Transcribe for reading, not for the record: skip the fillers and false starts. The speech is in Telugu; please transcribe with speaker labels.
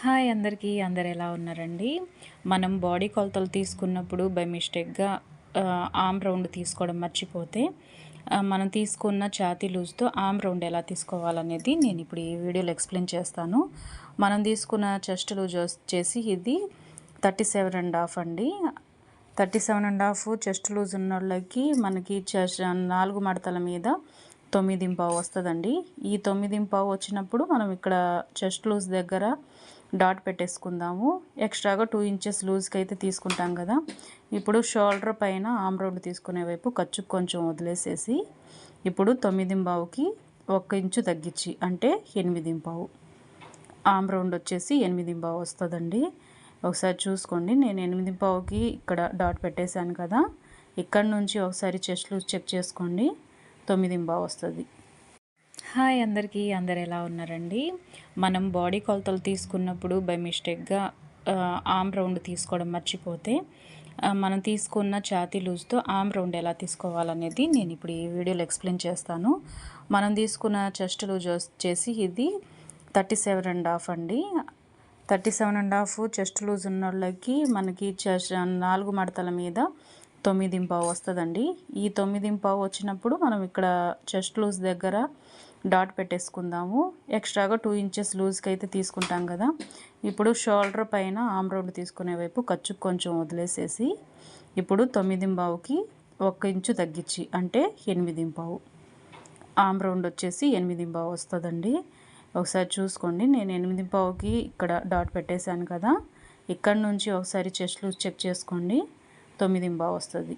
Speaker 1: హాయ్ అందరికీ, అందరు ఎలా ఉన్నారండి? మనం బాడీ కొలతలు తీసుకున్నప్పుడు బై మిస్టేక్గా ఆర్మ్ రౌండ్ తీసుకోవడం మర్చిపోతే మనం తీసుకున్న ఛాతీ లూజ్తో ఆర్మ్ రౌండ్ ఎలా తీసుకోవాలనేది నేను ఇప్పుడు ఈ వీడియోలో ఎక్స్ప్లెయిన్ చేస్తాను. మనం తీసుకున్న చెస్ట్ లూజ్ వచ్చేసి ఇది 37.5 అండి. 37.5 చెస్ట్ లూజ్ ఉన్న వాళ్ళకి మనకి 4 మడతల మీద 9.5 వస్తుందండి. ఈ 9.5 వచ్చినప్పుడు మనం ఇక్కడ చెస్ట్ లూజ్ దగ్గర డాట్ పెట్టేసుకుందాము. ఎక్స్ట్రాగా 2 ఇంచెస్ లూజ్కి అయితే తీసుకుంటాం కదా. ఇప్పుడు షోల్డర్ పైన ఆర్మ్ రౌండ్ తీసుకునే వైపు ఖర్చుకు కొంచెం వదిలేసేసి ఇప్పుడు 9.5కి 1 ఇంచు తగ్గించి అంటే 8.5 ఆర్మ్ రౌండ్ వచ్చేసి 8.5 వస్తుందండి. ఒకసారి చూసుకోండి, నేను 8.5కి ఇక్కడ డాట్ పెట్టేశాను కదా. ఇక్కడ నుంచి ఒకసారి చెస్ట్ లూజ్ చెక్ చేసుకోండి, 9.5 వస్తుంది. హాయ్ అందరికీ, అందరు ఎలా ఉన్నారండి? మనం బాడీ కొలతలు తీసుకున్నప్పుడు బై మిస్టేక్గా ఆర్మ్ రౌండ్ తీసుకోవడం మర్చిపోతే మనం తీసుకున్న ఛాతీ లూజ్తో ఆర్మ్ రౌండ్ ఎలా తీసుకోవాలనేది నేను ఇప్పుడు ఈ వీడియోలో ఎక్స్ప్లెయిన్ చేస్తాను. మనం తీసుకున్న చెస్ట్ లూజ్ వచ్చేసి ఇది 37.5 అండి. 37.5 చెస్ట్ లూజ్ ఉన్న వాళ్ళకి మనకి 4 మడతల మీద 9.5 వస్తుందండి. ఈ 9.5 వచ్చినప్పుడు మనం ఇక్కడ చెస్ట్ లూజ్ దగ్గర డాట్ పెట్టేసుకుందాము. ఎక్స్ట్రాగా 2 ఇంచెస్ లూజ్కి అయితే తీసుకుంటాం కదా. ఇప్పుడు షోల్డర్ పైన ఆర్మ్ రౌండ్ తీసుకునే వైపు ఖర్చుకు కొంచెం వదిలేసేసి ఇప్పుడు 9.5కి 1 ఇంచు తగ్గించి అంటే 8.5 ఆర్మ్ రౌండ్ వచ్చేసి 8.5 వస్తుందండి. ఒకసారి చూసుకోండి, నేను 8.5కి ఇక్కడ డాట్ పెట్టేశాను కదా. ఇక్కడ నుంచి ఒకసారి చెస్ట్ లూజ్ చెక్ చేసుకోండి, 9.5 వస్తుంది.